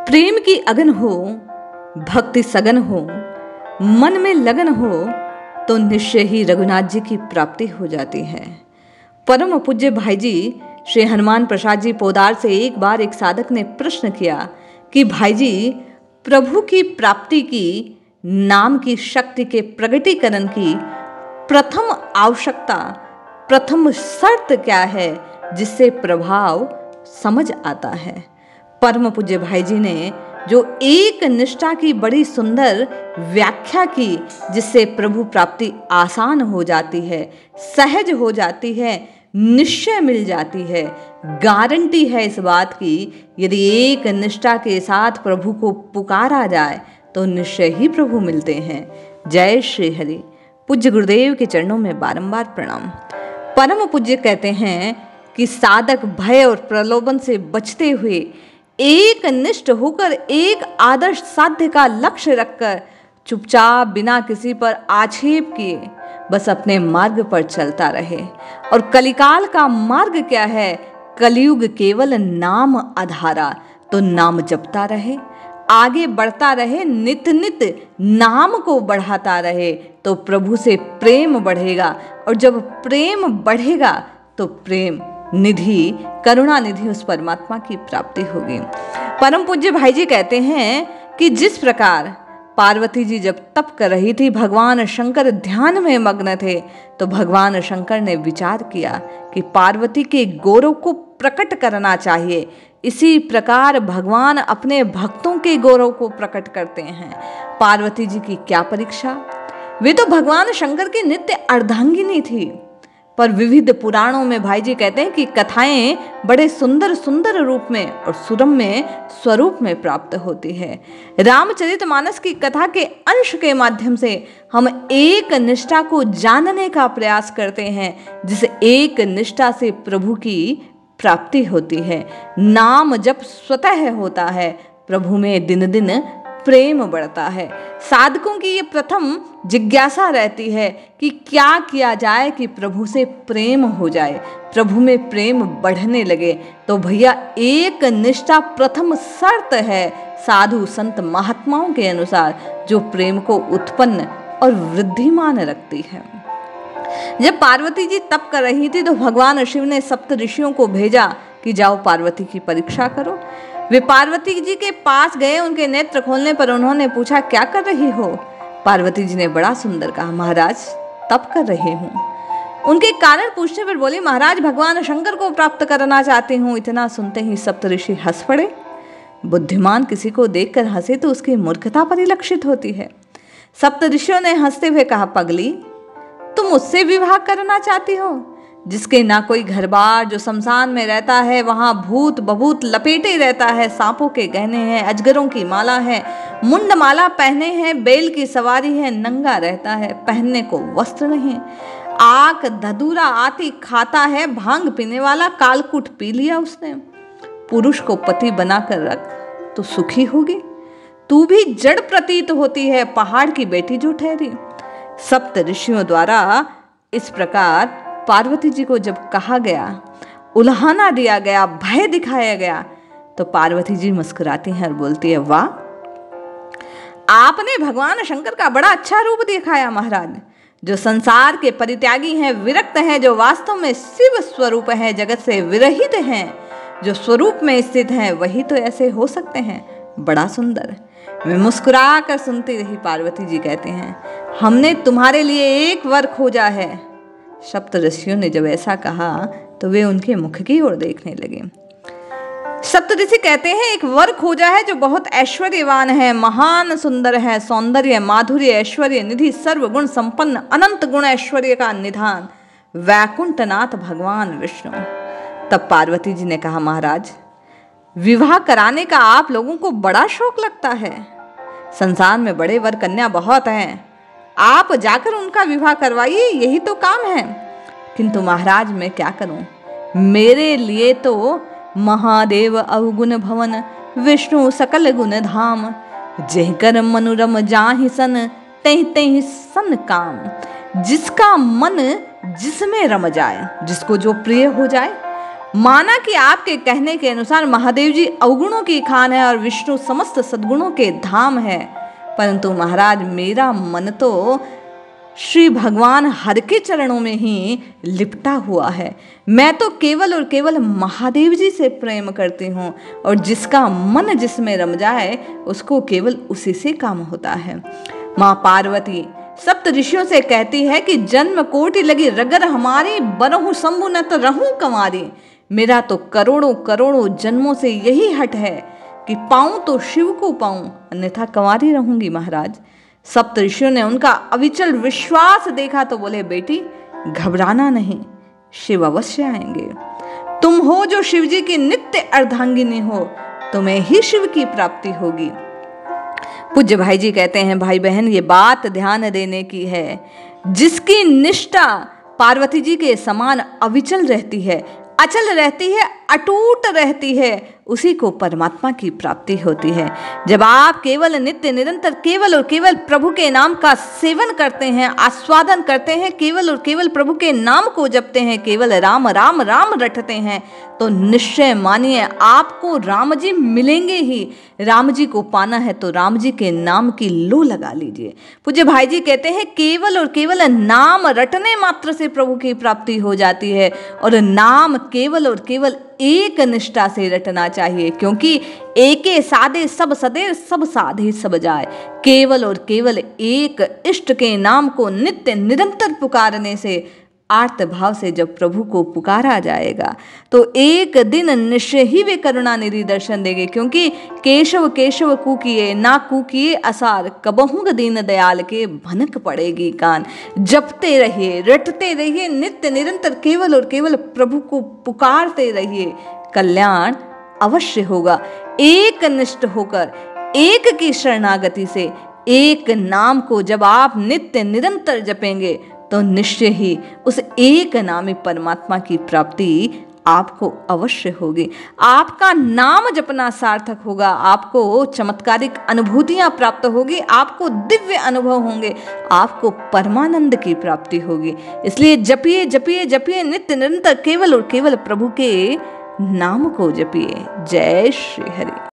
प्रेम की अगन हो, भक्ति सघन हो, मन में लगन हो तो निश्चय ही रघुनाथ जी की प्राप्ति हो जाती है। परम पूज्य भाई जी श्री हनुमान प्रसाद जी पोदार से एक बार एक साधक ने प्रश्न किया कि भाई जी, प्रभु की प्राप्ति की, नाम की शक्ति के प्रगटीकरण की प्रथम आवश्यकता, प्रथम शर्त क्या है जिससे प्रभाव समझ आता है। परम पूज्य भाई जी ने जो एक निष्ठा की बड़ी सुंदर व्याख्या की, जिससे प्रभु प्राप्ति आसान हो जाती है, सहज हो जाती है, निश्चय मिल जाती है, गारंटी है इस बात की, यदि एक निष्ठा के साथ प्रभु को पुकारा जाए तो निश्चय ही प्रभु मिलते हैं। जय श्री हरि। पूज्य गुरुदेव के चरणों में बारंबार प्रणाम। परम पूज्य कहते हैं कि साधक भय और प्रलोभन से बचते हुए एक निष्ठ होकर एक आदर्श साध्य का लक्ष्य रखकर चुपचाप बिना किसी पर आक्षेप किए बस अपने मार्ग पर चलता रहे। और कलिकाल का मार्ग क्या है? कलयुग केवल नाम आधारा, तो नाम जपता रहे, आगे बढ़ता रहे, नित नित नाम को बढ़ाता रहे तो प्रभु से प्रेम बढ़ेगा। और जब प्रेम बढ़ेगा तो प्रेम निधि, करुणा निधि उस परमात्मा की प्राप्ति होगी। परम पूज्य भाई जी कहते हैं कि जिस प्रकार पार्वती जी जब तप कर रही थी, भगवान शंकर ध्यान में मग्न थे, तो भगवान शंकर ने विचार किया कि पार्वती के गौरव को प्रकट करना चाहिए। इसी प्रकार भगवान अपने भक्तों के गौरव को प्रकट करते हैं। पार्वती जी की क्या परीक्षा, वे तो भगवान शंकर की नित्य अर्धांगिनी थी। पर विविध पुराणों में भाई जी कहते हैं कि कथाएं बड़े सुंदर सुंदर रूप में और सुरम्य स्वरूप में प्राप्त होती है। रामचरितमानस की कथा के अंश के माध्यम से हम एक निष्ठा को जानने का प्रयास करते हैं, जिस एक निष्ठा से प्रभु की प्राप्ति होती है। नाम जब स्वतः होता है, प्रभु में दिन दिन प्रेम बढ़ता है। साधकों की ये प्रथम जिज्ञासा रहती है कि क्या किया जाए कि प्रभु से प्रेम हो जाए, प्रभु में प्रेम बढ़ने लगे। तो भैया एक निष्ठा प्रथम शर्त है साधु संत महात्माओं के अनुसार, जो प्रेम को उत्पन्न और वृद्धिमान रखती है। जब पार्वती जी तप कर रही थी तो भगवान शिव ने सप्त ऋषियों को भेजा कि जाओ पार्वती की परीक्षा करो। वे पार्वती जी के पास गए, उनके नेत्र खोलने पर उन्होंने पूछा, क्या कर रही हो? पार्वती जी ने बड़ा सुंदर कहा, महाराज तप कर रही हूँ। उनके कारण पूछने पर बोली, महाराज भगवान शंकर को प्राप्त करना चाहती हूँ। इतना सुनते ही सप्त ऋषि हंस पड़े। बुद्धिमान किसी को देखकर हंसे तो उसकी मूर्खता परिलक्षित होती है। सप्त ऋषियों ने हंसते हुए कहा, पगली तुम उससे विवाह करना चाहती हो जिसके ना कोई घर बार, जो शमशान में रहता है, वहाँ भूत बभूत लपेटे रहता है, सांपों के गहने हैं, अजगरों की माला है, मुंड माला पहने हैं, बैल की सवारी है, नंगा रहता है, पहनने को वस्त्र नहीं, आंख धधूरा आती खाता है, भांग पीने वाला, कालकूट पी लिया उसने। पुरुष को पति बनाकर रख तो सुखी होगी। तू भी जड़ प्रतीत होती है, पहाड़ की बेटी जो ठहरी। सप्त ऋषियों द्वारा इस प्रकार पार्वती जी को जब कहा गया, उल्हाना दिया गया, भय दिखाया गया, तो पार्वती जी मुस्कुराती हैं और बोलती है, वाह आपने भगवान शंकर का बड़ा अच्छा रूप दिखाया महाराज। जो संसार के परित्यागी हैं, विरक्त हैं, जो वास्तव में शिव स्वरूप है, जगत से विरहित हैं, जो स्वरूप में स्थित हैं, वही तो ऐसे हो सकते हैं। बड़ा सुंदर। मैं मुस्कुरा कर सुनती रही। पार्वती जी कहते हैं, हमने तुम्हारे लिए एक वर खोजा है। सप्त ऋषियों ने जब ऐसा कहा तो वे उनके मुख की ओर देखने लगे। सप्त ऋषि कहते हैं, एक वर खोजा है जो बहुत ऐश्वर्यवान है, महान सुंदर है, सौंदर्य माधुर्य ऐश्वर्य निधि, सर्वगुण संपन्न, अनंत गुण ऐश्वर्य का निधान, वैकुंठनाथ भगवान विष्णु। तब पार्वती जी ने कहा, महाराज विवाह कराने का आप लोगों को बड़ा शौक लगता है। संसार में बड़े वर कन्या बहुत हैं, आप जाकर उनका विवाह करवाइए, यही तो काम है। किंतु महाराज मैं क्या करूं? मेरे लिए तो महादेव अवगुण भवन, विष्णु सकल गुण धाम, जहकर मनुरम जाहि सन, तहि तहि सन काम। जिसका मन जिसमें रम जाए, जिसको जो प्रिय हो जाए, माना कि आपके कहने के अनुसार महादेव जी अवगुणों की खान है और विष्णु समस्त सद्गुणों के धाम है, परंतु महाराज मेरा मन तो श्री भगवान हर के चरणों में ही लिपटा हुआ है। मैं तो केवल और केवल महादेव जी से प्रेम करती हूँ और जिसका मन जिसमें रम जाए उसको केवल उसी से काम होता है। माँ पार्वती सप्त ऋषियों से कहती है कि जन्म कोटि लगी रगर हमारी, बरहु शंभु न तो रहूं कंवारी। मेरा तो करोड़ों करोड़ों जन्मों से यही हट है कि पाऊं तो शिव को पाऊं, अन्यथा कंवारी रहूंगी महाराज। सप्त ऋषियों ने उनका अविचल विश्वास देखा तो बोले, बेटी घबराना नहीं, शिव अवश्य आएंगे। तुम हो जो शिव जी की नित्य अर्धांगिनी हो, तुम्हें ही शिव की प्राप्ति होगी। पूज्य भाई जी कहते हैं, भाई बहन ये बात ध्यान देने की है, जिसकी निष्ठा पार्वती जी के समान अविचल रहती है, अचल रहती है, अटूट रहती है, उसी को परमात्मा की प्राप्ति होती है। जब आप केवल नित्य निरंतर केवल और केवल प्रभु के नाम का सेवन करते हैं, आस्वादन करते हैं, केवल और केवल प्रभु के नाम को जपते हैं, केवल राम राम राम रटते हैं, तो निश्चय मानिए आपको राम जी मिलेंगे ही। राम जी को पाना है तो राम जी के नाम की लो लगा लीजिए। पूज्य भाई जी कहते हैं, केवल और केवल नाम रटने मात्र से प्रभु की प्राप्ति हो जाती है, और नाम केवल और केवल एक निष्ठा से रटना चाहिए, क्योंकि एके साधे सब सदे, सब साधे सब जाए। केवल और केवल एक इष्ट के नाम को नित्य निरंतर पुकारने से, आर्त भाव से जब प्रभु को पुकारा जाएगा तो एक दिन निश्चय ही वे करुणानिधि दर्शन देंगे, क्योंकि केशव केशव कूकिए ना कूकिए असार, कबहुंग दीन दयाल के भनक पड़ेगी कान। जपते रहिए, रटते रहिए, नित्य निरंतर केवल और केवल प्रभु को पुकारते रहिए, कल्याण अवश्य होगा। एक निष्ठ होकर, एक की शरणागति से, एक नाम को जब आप नित्य निरंतर जपेंगे तो निश्चय ही उस एक नामी परमात्मा की प्राप्ति आपको अवश्य होगी। आपका नाम जपना सार्थक होगा, आपको चमत्कारिक अनुभूतियां प्राप्त होगी, आपको दिव्य अनुभव होंगे, आपको परमानंद की प्राप्ति होगी। इसलिए जपिए जपिए जपिए, नित्य निरंतर केवल और केवल प्रभु के नाम को जपिए। जय श्री हरि।